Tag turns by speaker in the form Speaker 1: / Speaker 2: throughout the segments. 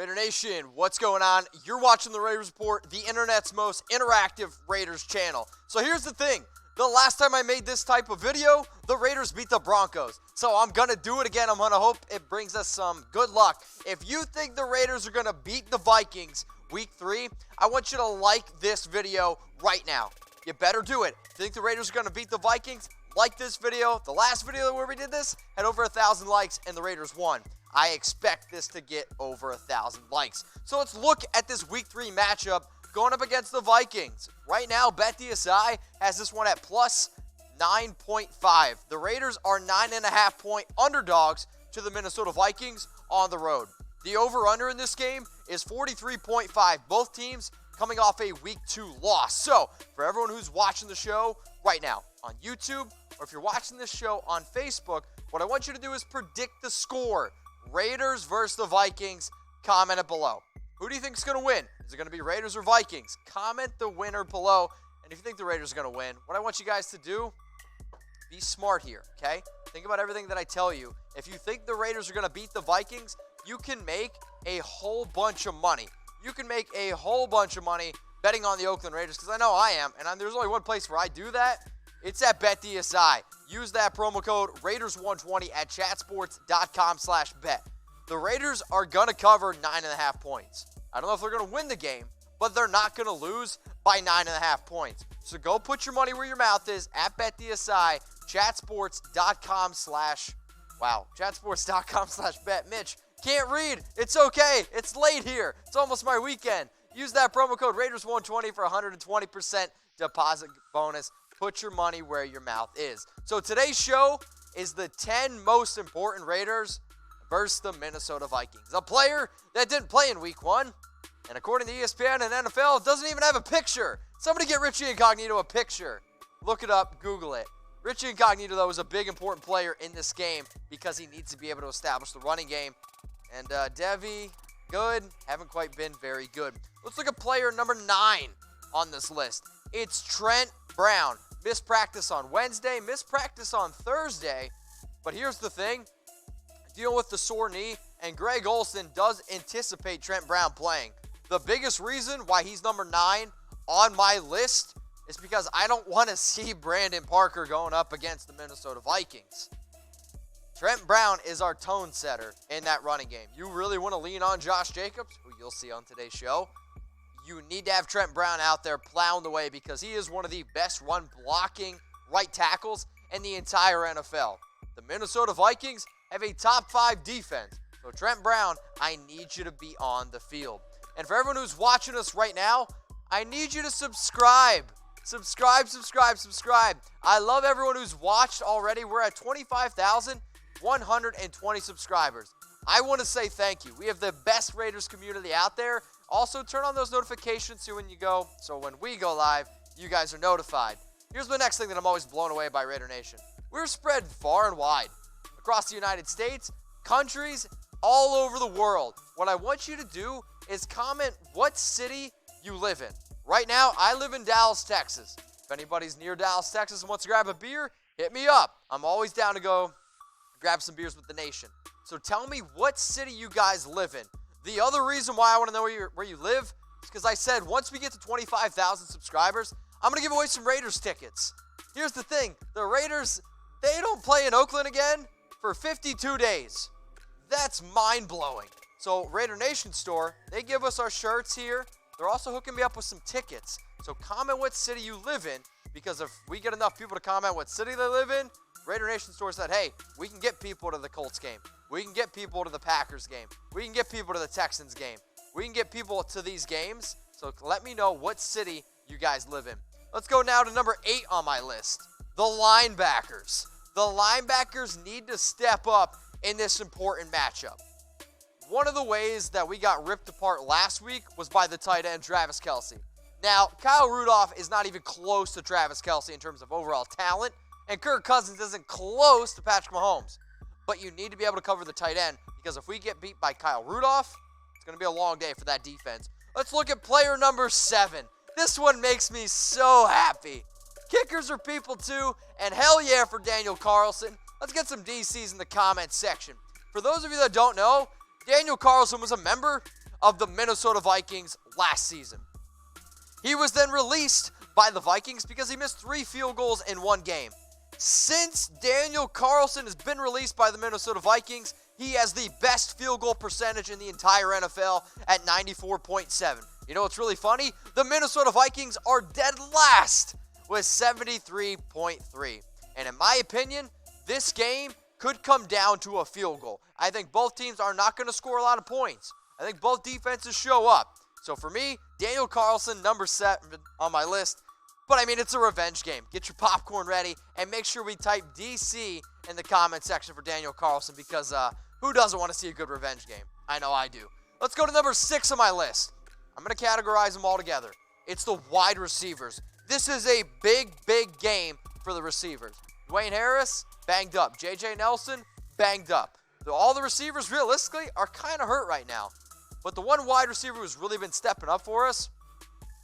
Speaker 1: Raider Nation, what's going on? You're watching the Raiders Report, the internet's most interactive Raiders channel. So here's the thing. The last time I made this type of video, the Raiders beat the Broncos. So I'm going to do it again. I'm going to hope it brings us some good luck. If you think the Raiders are going to beat the Vikings week 3, I want you to like this video right now. You better do it. If you think the Raiders are going to beat the Vikings, like this video. The last video where we did this had over 1,000 likes and the Raiders won. I expect this to get over 1,000 likes. So let's look at this week 3 matchup going up against the Vikings. Right now, BetDSI has this one at plus 9.5. The Raiders are 9.5 point underdogs to the Minnesota Vikings on the road. The over-under in this game is 43.5. Both teams coming off a week 2 loss. So for everyone who's watching the show right now on YouTube, or if you're watching this show on Facebook, what I want you to do is predict the score. Raiders versus the Vikings. Comment it below. Who do you think is going to win? Is it going to be Raiders or Vikings? Comment the winner below. And if you think the Raiders are going to win, what I want you guys to do, be smart here, okay? Think about everything that I tell you. If you think the Raiders are going to beat the Vikings, you can make a whole bunch of money. You can make a whole bunch of money betting on the Oakland Raiders, because I know I am. And there's only one place where I do that. It's at BetDSI. Use that promo code Raiders120 at chatsports.com/bet. The Raiders are going to cover 9.5 points. I don't know if they're going to win the game, but they're not going to lose by 9.5 points. So go put your money where your mouth is at BetDSI, chatsports.com/bet. Mitch, can't read. It's okay. It's late here. It's almost my weekend. Use that promo code Raiders120 for 120% deposit bonus. Put your money where your mouth is. So today's show is the 10 most important Raiders versus the Minnesota Vikings. A player that didn't play in week 1, and according to ESPN and NFL, doesn't even have a picture. Somebody get Richie Incognito a picture. Look it up. Google it. Richie Incognito, though, is a big, important player in this game because he needs to be able to establish the running game. And Devy, good. Haven't quite been very good. Let's look at player number 9 on this list. It's Trent Brown. Missed practice on Wednesday, missed practice on Thursday. But here's the thing. Dealing with the sore knee, and Greg Olsen does anticipate Trent Brown playing. The biggest reason why he's number 9 on my list is because I don't want to see Brandon Parker going up against the Minnesota Vikings. Trent Brown is our tone setter in that running game. You really want to lean on Josh Jacobs, who you'll see on today's show. You need to have Trent Brown out there plowing the way because he is one of the best run blocking right tackles in the entire NFL. The Minnesota Vikings have a top 5 defense. So Trent Brown, I need you to be on the field. And for everyone who's watching us right now, I need you to subscribe. Subscribe. I love everyone who's watched already. We're at 25,120 subscribers. I want to say thank you. We have the best Raiders community out there. Also, turn on those notifications so when we go live, you guys are notified. Here's the next thing that I'm always blown away by Raider Nation. We're spread far and wide across the United States, countries, all over the world. What I want you to do is comment what city you live in. Right now, I live in Dallas, Texas. If anybody's near Dallas, Texas and wants to grab a beer, hit me up. I'm always down to go grab some beers with the nation. So tell me what city you guys live in. The other reason why I want to know where you live is because I said once we get to 25,000 subscribers, I'm going to give away some Raiders tickets. Here's the thing. The Raiders, they don't play in Oakland again for 52 days. That's mind-blowing. So Raider Nation store, they give us our shirts here. They're also hooking me up with some tickets. So comment what city you live in, because if we get enough people to comment what city they live in, Raider Nation store said, hey, we can get people to the Colts game. We can get people to the Packers game. We can get people to the Texans game. We can get people to these games. So let me know what city you guys live in. Let's go now to number 8 on my list. The linebackers. The linebackers need to step up in this important matchup. One of the ways that we got ripped apart last week was by the tight end, Travis Kelce. Now, Kyle Rudolph is not even close to Travis Kelce in terms of overall talent, and Kirk Cousins isn't close to Patrick Mahomes. But you need to be able to cover the tight end, because if we get beat by Kyle Rudolph, it's going to be a long day for that defense. Let's look at player number 7. This one makes me so happy. Kickers are people too, and hell yeah for Daniel Carlson. Let's get some DCs in the comments section. For those of you that don't know, Daniel Carlson was a member of the Minnesota Vikings last season. He was then released by the Vikings because he missed 3 field goals in one game. Since Daniel Carlson has been released by the Minnesota Vikings, he has the best field goal percentage in the entire NFL at 94.7. You know what's really funny? The Minnesota Vikings are dead last with 73.3. And in my opinion, this game could come down to a field goal. I think both teams are not going to score a lot of points. I think both defenses show up. So for me, Daniel Carlson, number 7 on my list. But I mean, it's a revenge game. Get your popcorn ready and make sure we type DC in the comment section for Daniel Carlson because who doesn't want to see a good revenge game? I know I do. Let's go to number 6 on my list. I'm going to categorize them all together. It's the wide receivers. This is a big game for the receivers. Dwayne Harris, banged up. J.J. Nelson, banged up. All the receivers, realistically, are kind of hurt right now. But the one wide receiver who's really been stepping up for us,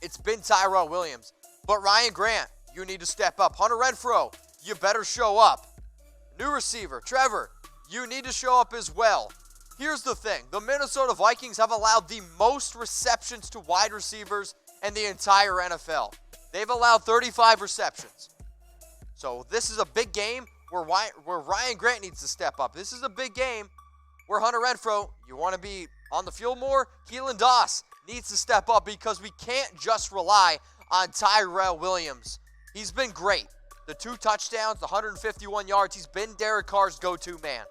Speaker 1: it's been Tyrell Williams. But Ryan Grant, you need to step up. Hunter Renfrow, you better show up. New receiver, Trevor, you need to show up as well. Here's the thing. The Minnesota Vikings have allowed the most receptions to wide receivers in the entire NFL. They've allowed 35 receptions. So this is a big game where Ryan Grant needs to step up. This is a big game where Hunter Renfrow, you want to be on the field more? Keelan Doss needs to step up because we can't just rely on Tyrell Williams. He's been great. The 2 touchdowns, the 151 yards, he's been Derek Carr's go-to man.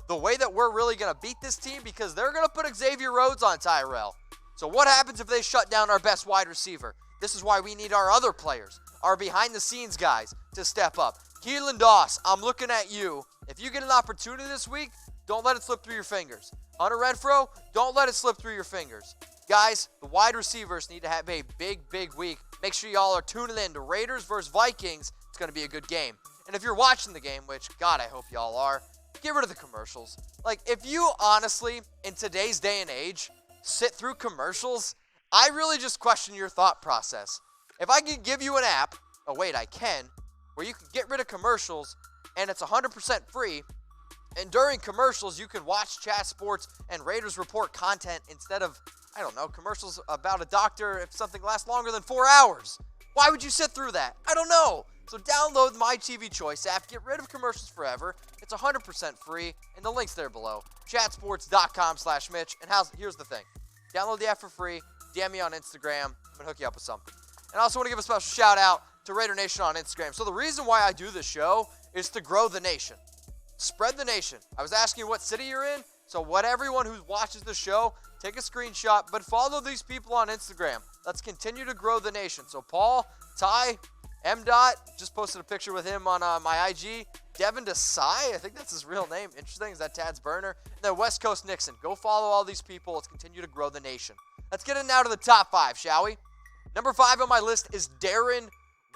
Speaker 1: The way that we're really going to beat this team, because they're going to put Xavier Rhodes on Tyrell. So what happens if they shut down our best wide receiver? This is why we need our other players, our behind-the-scenes guys, to step up. Keelan Doss, I'm looking at you. If you get an opportunity this week, don't let it slip through your fingers. Hunter Renfrow, don't let it slip through your fingers. Guys, the wide receivers need to have a big week. Make sure y'all are tuning in to Raiders versus Vikings. It's going to be a good game. And if you're watching the game, which, God, I hope y'all are, get rid of the commercials. Like, if you honestly, in today's day and age, sit through commercials, I really just question your thought process. If I could give you an app, oh wait, I can, where you can get rid of commercials, and it's 100% free, and during commercials, you can watch Chat Sports and Raiders Report content instead of, I don't know, commercials about a doctor if something lasts longer than 4 hours. Why would you sit through that? I don't know. So download my TV Choice app, get rid of commercials forever. It's 100% free, and the link's there below. Chatsports.com/Mitch. And here's the thing. Download the app for free. DM me on Instagram. I'm going to hook you up with something. And I also want to give a special shout out to Raider Nation on Instagram. So the reason why I do this show is to grow the nation. Spread the nation. I was asking you what city you're in. So what everyone who watches the show, take a screenshot, but follow these people on Instagram. Let's continue to grow the nation. So Paul, Ty, M-Dot, just posted a picture with him on my IG. Devin Desai, I think that's his real name. Interesting, is that Tad's burner? And then West Coast Nixon. Go follow all these people. Let's continue to grow the nation. Let's get in now to the top 5, shall we? Number 5 on my list is Darren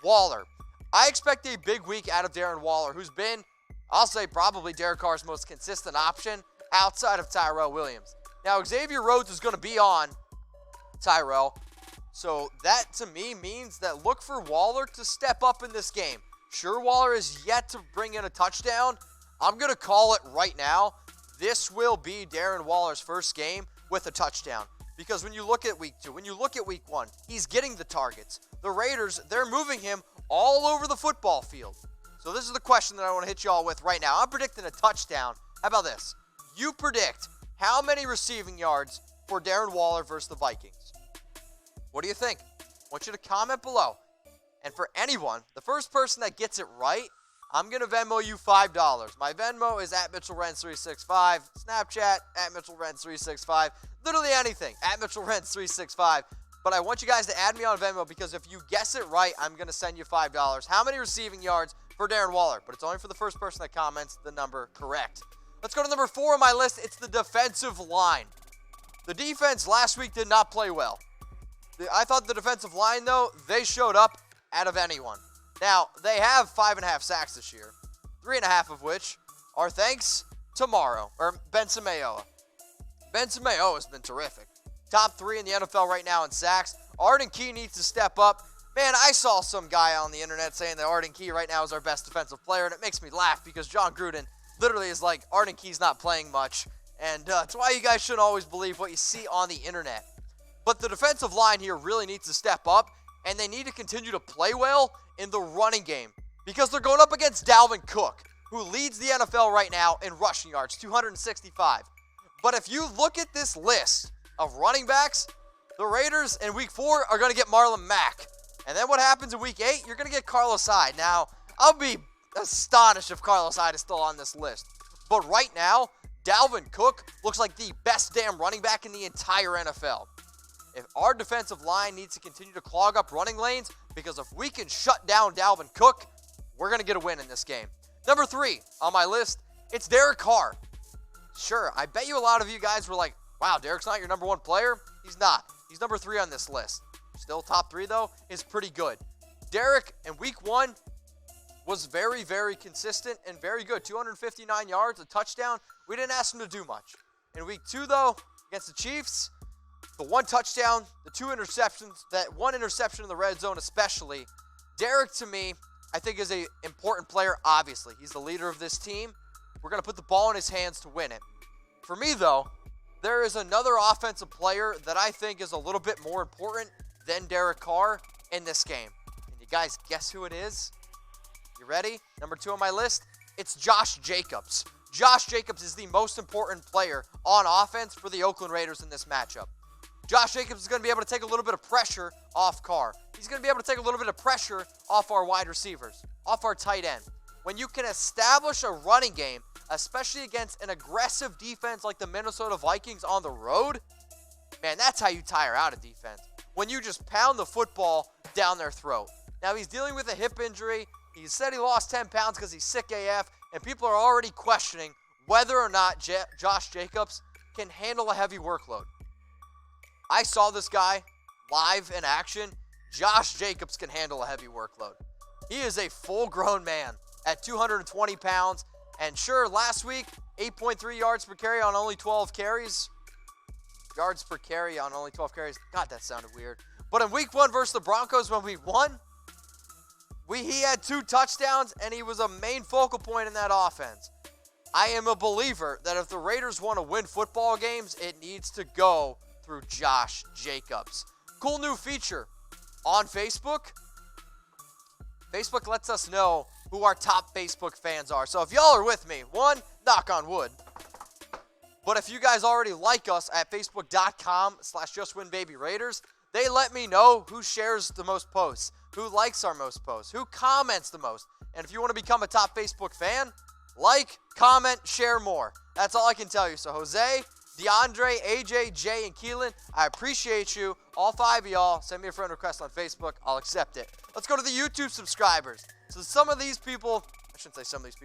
Speaker 1: Waller. I expect a big week out of Darren Waller, who's been, I'll say, probably Derek Carr's most consistent option outside of Tyrell Williams. Now, Xavier Rhodes is going to be on Tyrell. So that, to me, means that look for Waller to step up in this game. Sure, Waller is yet to bring in a touchdown. I'm going to call it right now. This will be Darren Waller's first game with a touchdown. Because when you look at week 2, when you look at week 1, he's getting the targets. The Raiders, they're moving him all over the football field. So this is the question that I want to hit you all with right now. I'm predicting a touchdown. How about this? You predict how many receiving yards for Darren Waller versus the Vikings? What do you think? I want you to comment below. And for anyone, the first person that gets it right, I'm going to Venmo you $5. My Venmo is at Mitchell Renz 365. Snapchat, at Mitchell Renz 365. Literally anything, at Mitchell Renz 365. But I want you guys to add me on Venmo because if you guess it right, I'm going to send you $5. How many receiving yards for Darren Waller? But it's only for the first person that comments the number correct. Let's go to number 4 on my list. It's the defensive line. The defense last week did not play well. I thought the defensive line, though, they showed up out of anyone. Now, they have 5.5 sacks this year, 3.5 of which are thanks to Benson Mayowa. Benson Mayowa has been terrific. Top 3 in the NFL right now in sacks. Arden Key needs to step up. Man, I saw some guy on the internet saying that Arden Key right now is our best defensive player, and it makes me laugh because John Gruden literally is like, Arden Key's not playing much. And that's why you guys shouldn't always believe what you see on the internet. But the defensive line here really needs to step up, and they need to continue to play well in the running game because they're going up against Dalvin Cook, who leads the NFL right now in rushing yards, 265. But if you look at this list of running backs, the Raiders in Week 4 are going to get Marlon Mack. And then what happens in Week 8? You're going to get Carlos Hyde. Now, I'll be astonished if Carlos Hyde is still on this list. But right now, Dalvin Cook looks like the best damn running back in the entire NFL. If our defensive line needs to continue to clog up running lanes, because if we can shut down Dalvin Cook, we're going to get a win in this game. Number 3 on my list, it's Derek Carr. Sure, I bet you a lot of you guys were like, wow, Derek's not your number 1 player. He's not. He's number 3 on this list. Still top 3, though, is pretty good. Derek, in Week 1, was very, very consistent and very good. 259 yards, a touchdown. We didn't ask him to do much. In Week 2, though, against the Chiefs, the 1 touchdown, the 2 interceptions, that 1 interception in the red zone especially. Derek, to me, I think is an important player, obviously. He's the leader of this team. We're going to put the ball in his hands to win it. For me, though, there is another offensive player that I think is a little bit more important than Derek Carr in this game. Can you guys guess who it is? You ready? Number 2 on my list, it's Josh Jacobs. Josh Jacobs is the most important player on offense for the Oakland Raiders in this matchup. Josh Jacobs is going to be able to take a little bit of pressure off Carr. He's going to be able to take a little bit of pressure off our wide receivers, off our tight end. When you can establish a running game, especially against an aggressive defense like the Minnesota Vikings on the road, man, that's how you tire out a defense. When you just pound the football down their throat. Now, he's dealing with a hip injury. He said he lost 10 pounds because he's sick AF, and people are already questioning whether or not Josh Jacobs can handle a heavy workload. I saw this guy live in action. Josh Jacobs can handle a heavy workload. He is a full-grown man at 220 pounds. And sure, last week, 8.3 yards per carry on only 12 carries. Yards per carry on only 12 carries. God, that sounded weird. But in Week 1 versus the Broncos when we won, he had 2 touchdowns, and he was a main focal point in that offense. I am a believer that if the Raiders want to win football games, it needs to go through Josh Jacobs. Cool new feature on Facebook. Facebook lets us know who our top Facebook fans are. So if y'all are with me, 1, knock on wood. But if you guys already like us at facebook.com/JustWinBabyRaiders, they let me know who shares the most posts, who likes our most posts, who comments the most. And if you want to become a top Facebook fan, like, comment, share more. That's all I can tell you. So Jose, DeAndre, AJ, Jay, and Keelan, I appreciate you. All 5 of y'all, send me a friend request on Facebook. I'll accept it. Let's go to the YouTube subscribers. So some of these people, I shouldn't say some of these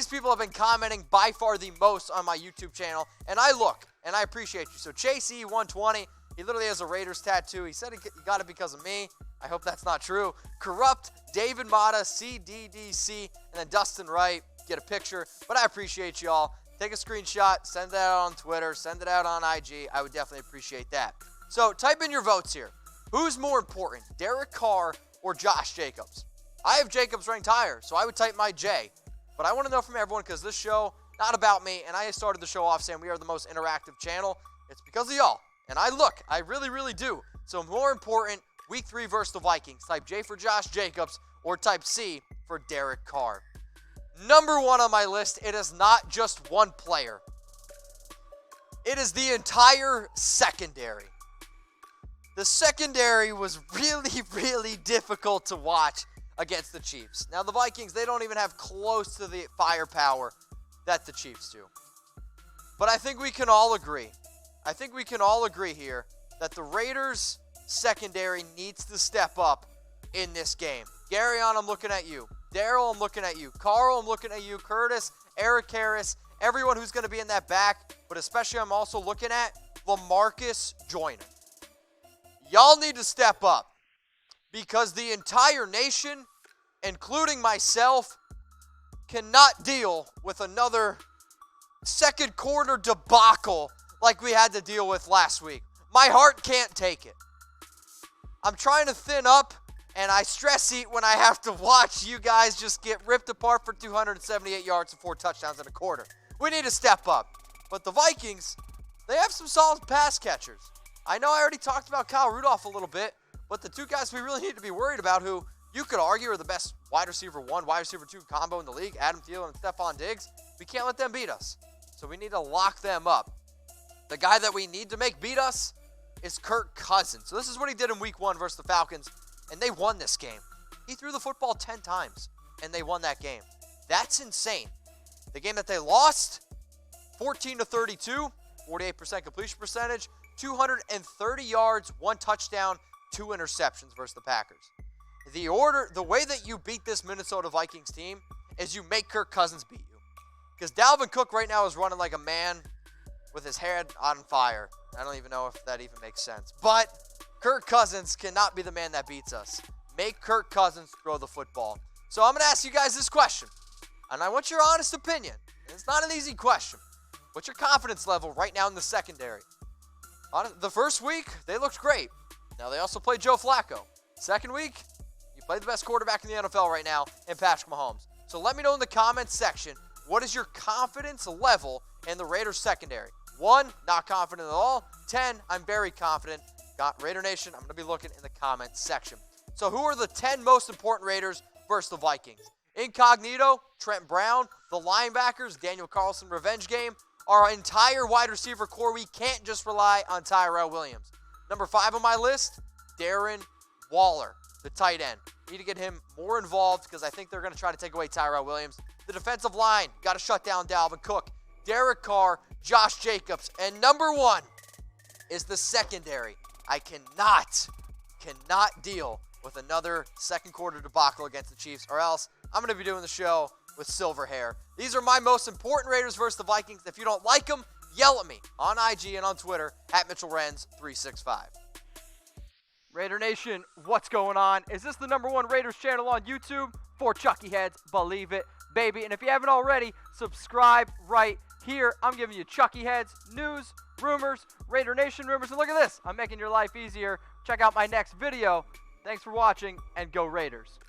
Speaker 1: people have been commenting by far the most on my YouTube channel. And I look, and I appreciate you. So Chase E120, he literally has a Raiders tattoo. He said he got it because of me. I hope that's not true. Corrupt, David Mata, CDDC, and then Dustin Wright. Get a picture. But I appreciate y'all. Take a screenshot, send it out on Twitter, send it out on IG. I would definitely appreciate that. So type in your votes here. Who's more important, Derek Carr or Josh Jacobs? I have Jacobs ranked higher, so I would type my J. But I want to know from everyone because this show, not about me, and I started the show off saying we are the most interactive channel. It's because of y'all. And I really, really do. So more important, Week 3 versus the Vikings. Type J for Josh Jacobs or type C for Derek Carr. Number 1 on my list, it is not just one player. It is the entire secondary. The secondary was really, really difficult to watch against the Chiefs. Now, the Vikings, they don't even have close to the firepower that the Chiefs do. But I think we can all agree. Here that the Raiders secondary needs to step up in this game. Garyon, I'm looking at you. Daryl, I'm looking at you. Carl, I'm looking at you. Curtis, Eric Harris, everyone who's going to be in that back. But especially I'm also looking at LaMarcus Joyner. Y'all need to step up because the entire nation, including myself, cannot deal with another second quarter debacle like we had to deal with last week. My heart can't take it. I'm trying to thin up, and I stress eat when I have to watch you guys just get ripped apart for 278 yards and 4 touchdowns in a quarter. We need to step up. But the Vikings, they have some solid pass catchers. I know I already talked about Kyle Rudolph a little bit, but the two guys we really need to be worried about, who you could argue are the best wide receiver 1, wide receiver 2 combo in the league, Adam Thielen and Stefon Diggs, we can't let them beat us. So we need to lock them up. The guy that we need to make beat us is Kirk Cousins. So this is what he did in week 1 versus the Falcons, and they won this game. He threw the football 10 times, and they won that game. That's insane. The game that they lost, 14-32, 48% completion percentage, 230 yards, 1 touchdown, 2 interceptions versus the Packers. The way that you beat this Minnesota Vikings team is you make Kirk Cousins beat you. Because Dalvin Cook right now is running like a man with his head on fire. I don't even know if that even makes sense. But Kirk Cousins cannot be the man that beats us. Make Kirk Cousins throw the football. So I'm going to ask you guys this question, and I want your honest opinion. It's not an easy question. What's your confidence level right now in the secondary? The first week, they looked great. Now, they also played Joe Flacco. Second week, you played the best quarterback in the NFL right now in Patrick Mahomes. So let me know in the comments section, what is your confidence level in the Raiders secondary? 1, not confident at all. 10, I'm very confident. Got Raider Nation, I'm going to be looking in the comments section. So who are the 10 most important Raiders versus the Vikings? Incognito, Trent Brown, the linebackers, Daniel CARLSON revenge game, our entire wide receiver core. We can't just rely on Tyrell Williams. Number 5 on my list, Darren Waller, the tight end. Need to get him more involved because I think they're going to try to take away Tyrell Williams. The defensive line, got to shut down Dalvin Cook, Derek Carr, Josh Jacobs. And number 1 is the secondary. I cannot deal with another second quarter debacle against the Chiefs, or else I'm going to be doing the show with silver hair. These are my most important Raiders versus the Vikings. If you don't like them, yell at me on IG and on Twitter at Mitchell Renz 365. Raider Nation, what's going on? Is this the #1 Raiders channel on YouTube? For Chucky Heads, believe it, baby. And if you haven't already, subscribe right here. I'm giving you Chucky Heads, news, rumors, Raider Nation rumors. And look at this, I'm making your life easier. Check out my next video. Thanks for watching, and go Raiders.